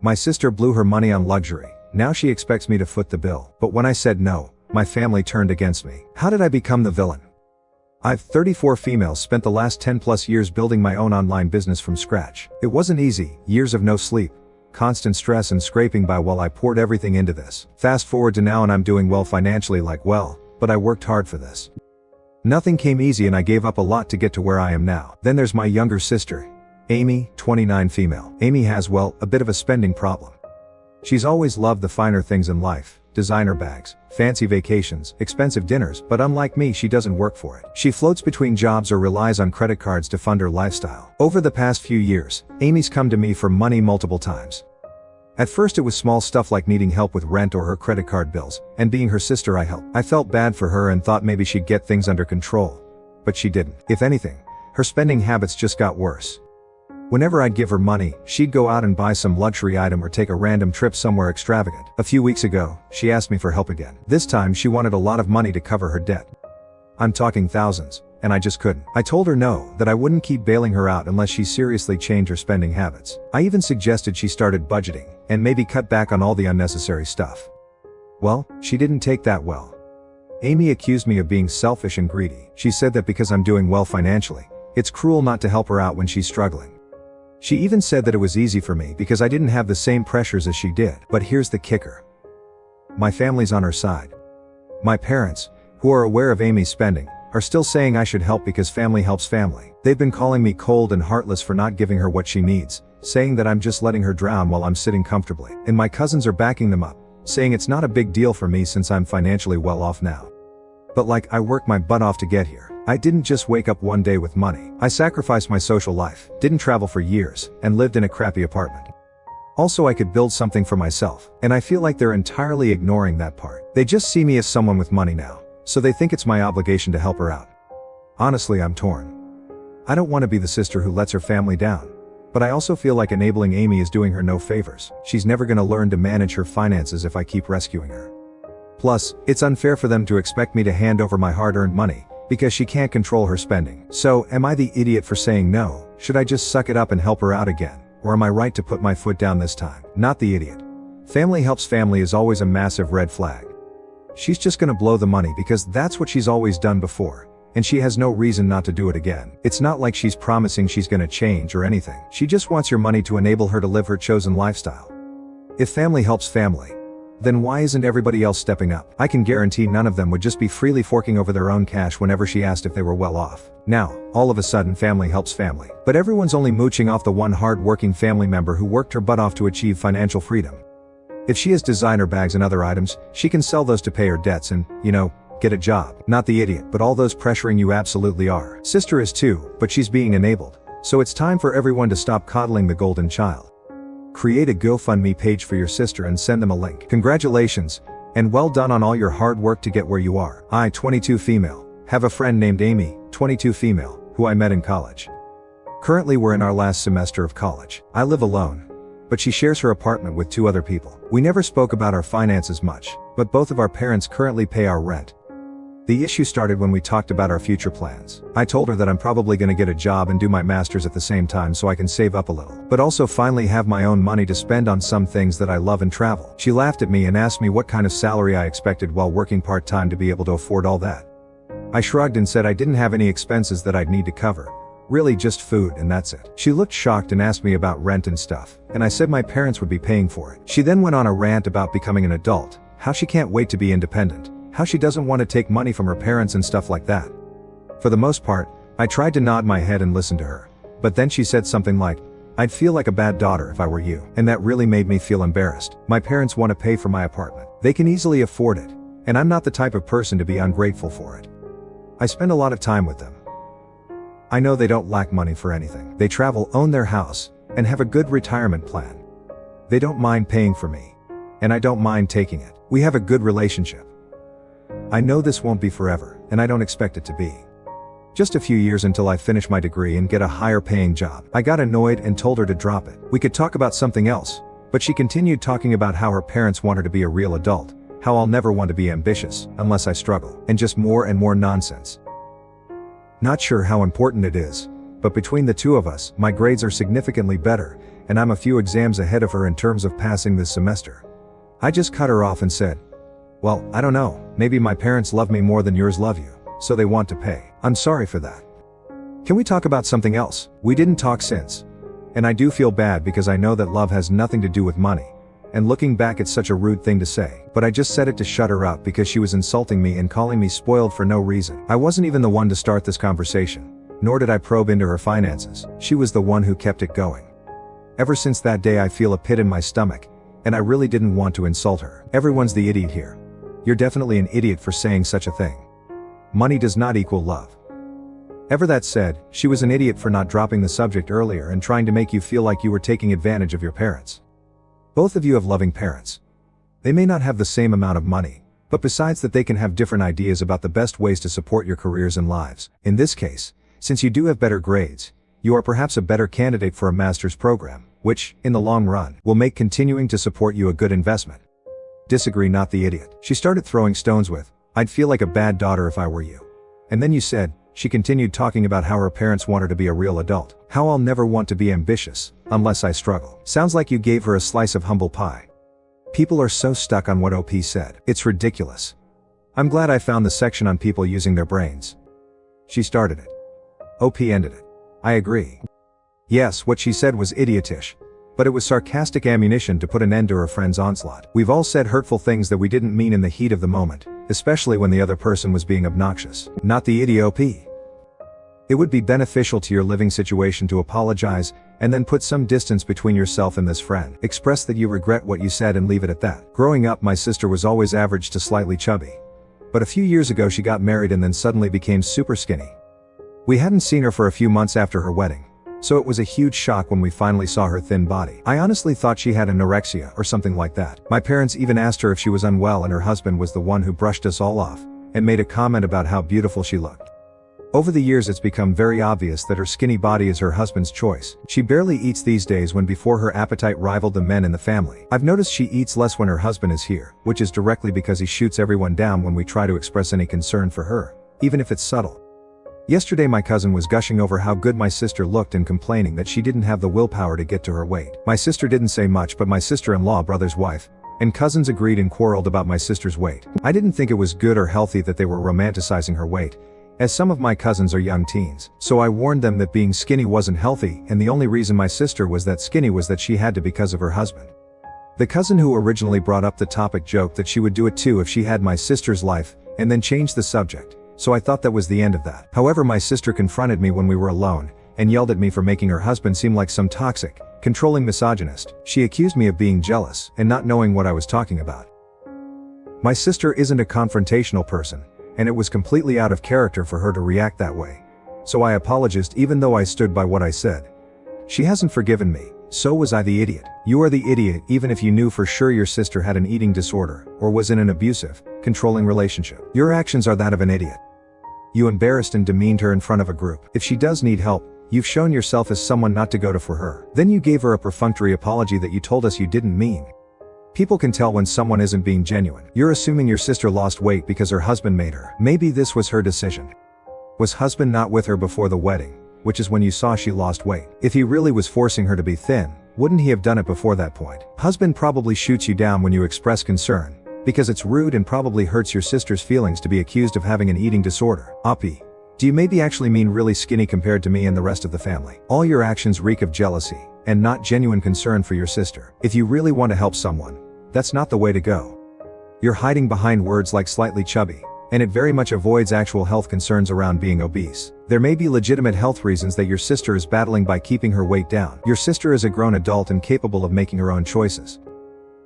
My sister blew her money on luxury. Now she expects me to foot the bill. But when I said no, my family turned against me. How did I become the villain? I've 34 females spent the last 10 plus years building my own online business from scratch. It wasn't easy, years of no sleep, constant stress and scraping by while I poured everything into this. Fast forward to now and I'm doing well financially, but I worked hard for this. Nothing came easy and I gave up a lot to get to where I am now. Then there's my younger sister, Amy, 29 female. Amy has, a bit of a spending problem. She's always loved the finer things in life, designer bags, fancy vacations, expensive dinners, but unlike me, she doesn't work for it. She floats between jobs or relies on credit cards to fund her lifestyle. Over the past few years, Amy's come to me for money multiple times. At first it was small stuff like needing help with rent or her credit card bills, and being her sister I helped. I felt bad for her and thought maybe she'd get things under control. But she didn't. If anything, her spending habits just got worse. Whenever I'd give her money, she'd go out and buy some luxury item or take a random trip somewhere extravagant. A few weeks ago, she asked me for help again. This time she wanted a lot of money to cover her debt. I'm talking thousands, and I just couldn't. I told her no, that I wouldn't keep bailing her out unless she seriously changed her spending habits. I even suggested she started budgeting, and maybe cut back on all the unnecessary stuff. Well, she didn't take that well. Amy accused me of being selfish and greedy. She said that because I'm doing well financially, it's cruel not to help her out when she's struggling. She even said that it was easy for me because I didn't have the same pressures as she did. But here's the kicker. My family's on her side. My parents, who are aware of Amy's spending, are still saying I should help because family helps family. They've been calling me cold and heartless for not giving her what she needs, saying that I'm just letting her drown while I'm sitting comfortably. And my cousins are backing them up, saying it's not a big deal for me since I'm financially well off now. But I worked my butt off to get here. I didn't just wake up one day with money. I sacrificed my social life, didn't travel for years, and lived in a crappy apartment. Also, I could build something for myself, and I feel like they're entirely ignoring that part. They just see me as someone with money now, so they think it's my obligation to help her out. Honestly, I'm torn. I don't want to be the sister who lets her family down, but I also feel like enabling Amy is doing her no favors. She's never gonna learn to manage her finances if I keep rescuing her. Plus, it's unfair for them to expect me to hand over my hard-earned money, because she can't control her spending. So, am I the idiot for saying no? Should I just suck it up and help her out again? Or am I right to put my foot down this time? Not the idiot. Family helps family is always a massive red flag. She's just gonna blow the money because that's what she's always done before, and she has no reason not to do it again. It's not like she's promising she's gonna change or anything. She just wants your money to enable her to live her chosen lifestyle. If family helps family, then why isn't everybody else stepping up? I can guarantee none of them would just be freely forking over their own cash whenever she asked if they were well off. Now, all of a sudden family helps family. But everyone's only mooching off the one hard-working family member who worked her butt off to achieve financial freedom. If she has designer bags and other items, she can sell those to pay her debts and, get a job. Not the idiot, but all those pressuring you absolutely are. Sister is too, but she's being enabled. So it's time for everyone to stop coddling the golden child. Create a GoFundMe page for your sister and send them a link. Congratulations, and well done on all your hard work to get where you are. I, 22 female, have a friend named Amy, 22 female, who I met in college. Currently we're in our last semester of college. I live alone, but she shares her apartment with 2 other people. We never spoke about our finances much, but both of our parents currently pay our rent. The issue started when we talked about our future plans. I told her that I'm probably gonna get a job and do my master's at the same time so I can save up a little, but also finally have my own money to spend on some things that I love and travel. She laughed at me and asked me what kind of salary I expected while working part-time to be able to afford all that. I shrugged and said I didn't have any expenses that I'd need to cover. Really just food and that's it. She looked shocked and asked me about rent and stuff, and I said my parents would be paying for it. She then went on a rant about becoming an adult, how she can't wait to be independent, how she doesn't want to take money from her parents and stuff like that. For the most part, I tried to nod my head and listen to her, but then she said something like, I'd feel like a bad daughter if I were you, and that really made me feel embarrassed. My parents want to pay for my apartment. They can easily afford it, and I'm not the type of person to be ungrateful for it. I spend a lot of time with them. I know they don't lack money for anything. They travel, own their house, and have a good retirement plan. They don't mind paying for me, and I don't mind taking it. We have a good relationship. I know this won't be forever, and I don't expect it to be. Just a few years until I finish my degree and get a higher paying job. I got annoyed and told her to drop it. We could talk about something else, but she continued talking about how her parents want her to be a real adult, how I'll never want to be ambitious, unless I struggle, and just more and more nonsense. Not sure how important it is, but between the 2 of us, my grades are significantly better, and I'm a few exams ahead of her in terms of passing this semester. I just cut her off and said, well, I don't know, maybe my parents love me more than yours love you, so they want to pay. I'm sorry for that. Can we talk about something else? We didn't talk since. And I do feel bad because I know that love has nothing to do with money. And looking back, it's such a rude thing to say, but I just said it to shut her up because she was insulting me and calling me spoiled for no reason. I wasn't even the one to start this conversation, nor did I probe into her finances. She was the one who kept it going. Ever since that day I feel a pit in my stomach, and I really didn't want to insult her. Everyone's the idiot here. You're definitely an idiot for saying such a thing. Money does not equal love. Ever that said, she was an idiot for not dropping the subject earlier and trying to make you feel like you were taking advantage of your parents. Both of you have loving parents. They may not have the same amount of money, but besides that they can have different ideas about the best ways to support your careers and lives. In this case, since you do have better grades, you are perhaps a better candidate for a master's program, which, in the long run, will make continuing to support you a good investment. Disagree, not the idiot. She started throwing stones with, I'd feel like a bad daughter if I were you. And then you said, she continued talking about how her parents want her to be a real adult. How I'll never want to be ambitious, unless I struggle. Sounds like you gave her a slice of humble pie. People are so stuck on what OP said. It's ridiculous. I'm glad I found the section on people using their brains. She started it. OP ended it. I agree. Yes, what she said was idiotish, but it was sarcastic ammunition to put an end to her friend's onslaught. We've all said hurtful things that we didn't mean in the heat of the moment, especially when the other person was being obnoxious. Not the idiot OP. It would be beneficial to your living situation to apologize, and then put some distance between yourself and this friend. Express that you regret what you said and leave it at that. Growing up, my sister was always average to slightly chubby. But a few years ago she got married and then suddenly became super skinny. We hadn't seen her for a few months after her wedding, so it was a huge shock when we finally saw her thin body. I honestly thought she had anorexia or something like that. My parents even asked her if she was unwell, and her husband was the one who brushed us all off, and made a comment about how beautiful she looked. Over the years it's become very obvious that her skinny body is her husband's choice. She barely eats these days when before her appetite rivaled the men in the family. I've noticed she eats less when her husband is here, which is directly because he shoots everyone down when we try to express any concern for her, even if it's subtle. Yesterday my cousin was gushing over how good my sister looked and complaining that she didn't have the willpower to get to her weight. My sister didn't say much, but my sister-in-law, brother's wife, and cousins agreed and quarreled about my sister's weight. I didn't think it was good or healthy that they were romanticizing her weight, as some of my cousins are young teens, so I warned them that being skinny wasn't healthy, and the only reason my sister was that skinny was that she had to because of her husband. The cousin who originally brought up the topic joked that she would do it too if she had my sister's life, and then changed the subject, so I thought that was the end of that. However, my sister confronted me when we were alone, and yelled at me for making her husband seem like some toxic, controlling misogynist. She accused me of being jealous, and not knowing what I was talking about. My sister isn't a confrontational person, and it was completely out of character for her to react that way. So I apologized even though I stood by what I said. She hasn't forgiven me, so was I the idiot. You are the idiot even if you knew for sure your sister had an eating disorder, or was in an abusive, controlling relationship. Your actions are that of an idiot. You embarrassed and demeaned her in front of a group. If she does need help, you've shown yourself as someone not to go to for her. Then you gave her a perfunctory apology that you told us you didn't mean. People can tell when someone isn't being genuine. You're assuming your sister lost weight because her husband made her. Maybe this was her decision. Was husband not with her before the wedding, which is when you saw she lost weight? If he really was forcing her to be thin, wouldn't he have done it before that point? Husband probably shoots you down when you express concern, because it's rude and probably hurts your sister's feelings to be accused of having an eating disorder. Oppie, do you maybe actually mean really skinny compared to me and the rest of the family? All your actions reek of jealousy, and not genuine concern for your sister. If you really want to help someone, that's not the way to go. You're hiding behind words like slightly chubby, and it very much avoids actual health concerns around being obese. There may be legitimate health reasons that your sister is battling by keeping her weight down. Your sister is a grown adult and capable of making her own choices.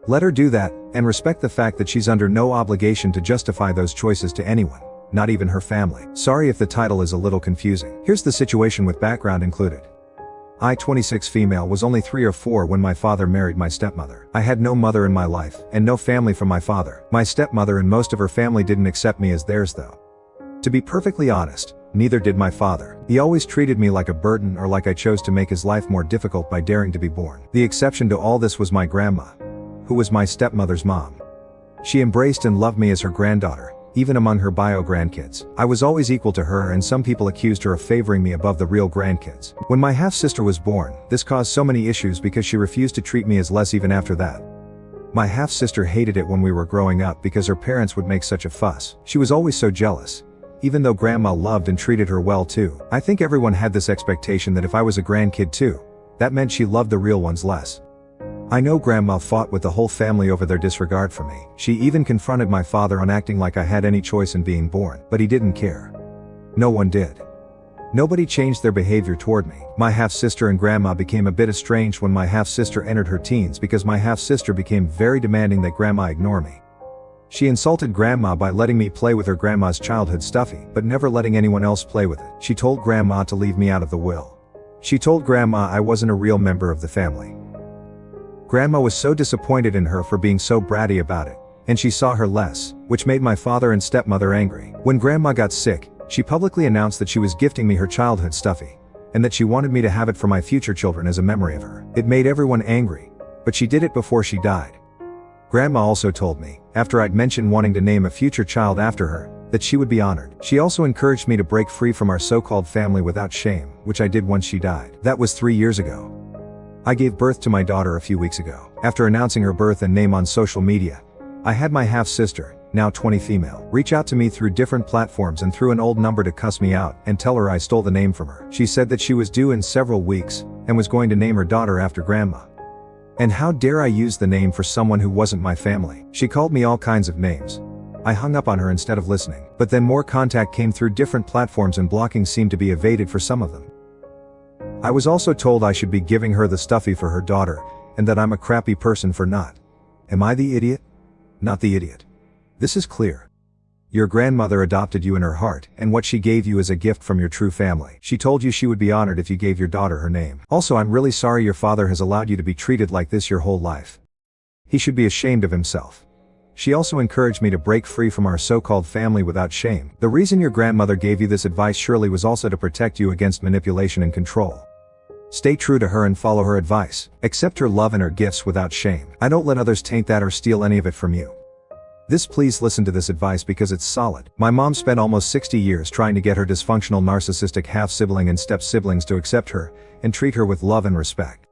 Let her do that, and respect the fact that she's under no obligation to justify those choices to anyone, not even her family. Sorry if the title is a little confusing. Here's the situation with background included. I, 26 female, was only 3 or 4 when my father married my stepmother. I had no mother in my life, and no family from my father. My stepmother and most of her family didn't accept me as theirs though. To be perfectly honest, neither did my father. He always treated me like a burden or like I chose to make his life more difficult by daring to be born. The exception to all this was my grandma, who was my stepmother's mom. She embraced and loved me as her granddaughter, even among her bio grandkids. I was always equal to her, and some people accused her of favoring me above the real grandkids. When my half-sister was born, this caused so many issues because she refused to treat me as less even after that. My half-sister hated it when we were growing up because her parents would make such a fuss. She was always so jealous, even though grandma loved and treated her well too. I think everyone had this expectation that if I was a grandkid too, that meant she loved the real ones less. I know grandma fought with the whole family over their disregard for me. She even confronted my father on acting like I had any choice in being born, but he didn't care. No one did. Nobody changed their behavior toward me. My half-sister and grandma became a bit estranged when my half-sister entered her teens because my half-sister became very demanding that grandma ignore me. She insulted grandma by letting me play with her grandma's childhood stuffy, but never letting anyone else play with it. She told grandma to leave me out of the will. She told grandma I wasn't a real member of the family. Grandma was so disappointed in her for being so bratty about it, and she saw her less, which made my father and stepmother angry. When grandma got sick, she publicly announced that she was gifting me her childhood stuffy, and that she wanted me to have it for my future children as a memory of her. It made everyone angry, but she did it before she died. Grandma also told me, after I'd mentioned wanting to name a future child after her, that she would be honored. She also encouraged me to break free from our so-called family without shame, which I did once she died. That was 3 years ago. I gave birth to my daughter a few weeks ago. After announcing her birth and name on social media, I had my half-sister, now 20 female, reach out to me through different platforms and through an old number to cuss me out and tell her I stole the name from her. She said that she was due in several weeks and was going to name her daughter after grandma. And how dare I use the name for someone who wasn't my family? She called me all kinds of names. I hung up on her instead of listening. But then more contact came through different platforms and blocking seemed to be evaded for some of them. I was also told I should be giving her the stuffy for her daughter, and that I'm a crappy person for not. Am I the idiot? Not the idiot. This is clear. Your grandmother adopted you in her heart, and what she gave you is a gift from your true family. She told you she would be honored if you gave your daughter her name. Also, I'm really sorry your father has allowed you to be treated like this your whole life. He should be ashamed of himself. She also encouraged me to break free from our so-called family without shame. The reason your grandmother gave you this advice surely was also to protect you against manipulation and control. Stay true to her and follow her advice. Accept her love and her gifts without shame. I don't let others taint that or steal any of it from you. Please listen to this advice because it's solid. My mom spent almost 60 years trying to get her dysfunctional narcissistic half-sibling and step-siblings to accept her and treat her with love and respect.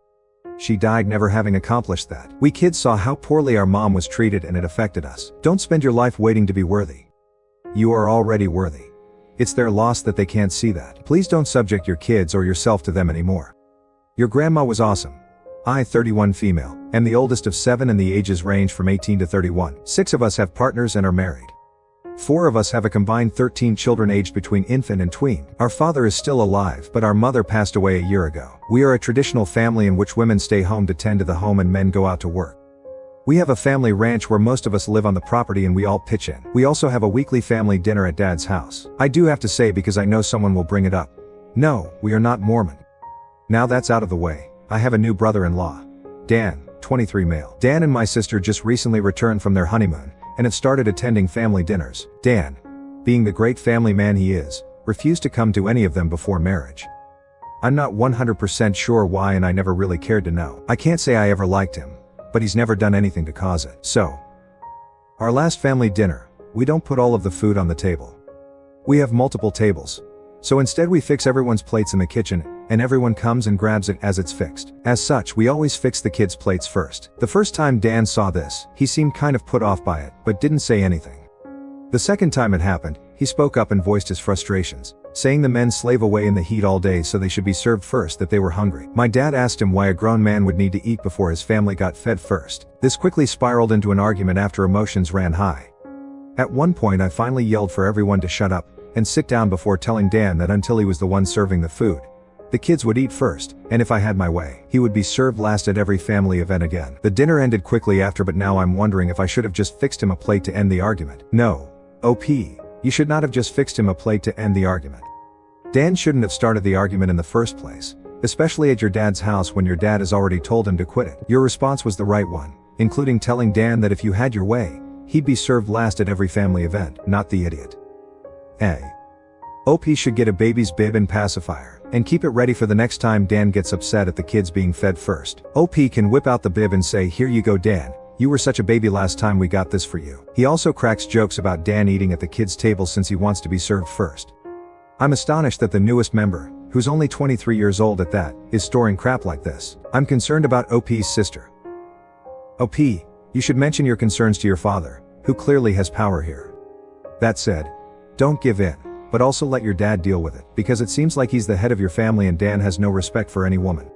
She died never having accomplished that. We kids saw how poorly our mom was treated and it affected us. Don't spend your life waiting to be worthy. You are already worthy. It's their loss that they can't see that. Please don't subject your kids or yourself to them anymore. Your grandma was awesome. I, 31 female, am the oldest of 7 and the ages range from 18 to 31. 6 of us have partners and are married. 4 of us have a combined 13 children aged between infant and tween. Our father is still alive, but our mother passed away a year ago. We are a traditional family in which women stay home to tend to the home and men go out to work. We have a family ranch where most of us live on the property and we all pitch in. We also have a weekly family dinner at Dad's house. I do have to say because I know someone will bring it up. No, we are not Mormon. Now that's out of the way, I have a new brother-in-law. Dan, 23 male. Dan and my sister just recently returned from their honeymoon, and have started attending family dinners. Dan, being the great family man he is, refused to come to any of them before marriage. I'm not 100% sure why and I never really cared to know. I can't say I ever liked him, but he's never done anything to cause it. So, our last family dinner, we don't put all of the food on the table. We have multiple tables. So instead we fix everyone's plates in the kitchen, and everyone comes and grabs it as it's fixed. As such, we always fix the kids' plates first. The first time Dan saw this, he seemed kind of put off by it, but didn't say anything. The second time it happened, he spoke up and voiced his frustrations, saying the men slave away in the heat all day so they should be served first, that they were hungry. My dad asked him why a grown man would need to eat before his family got fed first. This quickly spiraled into an argument after emotions ran high. At one point I finally yelled for everyone to shut up and sit down before telling Dan that until he was the one serving the food, the kids would eat first, and if I had my way, he would be served last at every family event again. The dinner ended quickly after, but now I'm wondering if I should have just fixed him a plate to end the argument. No. OP, you should not have just fixed him a plate to end the argument. Dan shouldn't have started the argument in the first place, especially at your dad's house when your dad has already told him to quit it. Your response was the right one, including telling Dan that if you had your way, he'd be served last at every family event, not the idiot. OP should get a baby's bib and pacifier, and keep it ready for the next time Dan gets upset at the kids being fed first. OP can whip out the bib and say, "Here you go Dan, You were such a baby last time, we got this for you. He also cracks jokes about Dan eating at the kids' table since he wants to be served first. I'm astonished that the newest member, who's only 23 years old at that, is storing crap like this. I'm concerned about OP's sister. OP, you should mention your concerns to your father, who clearly has power here. That said, don't give in, but also let your dad deal with it, because it seems like he's the head of your family and Dan has no respect for any woman.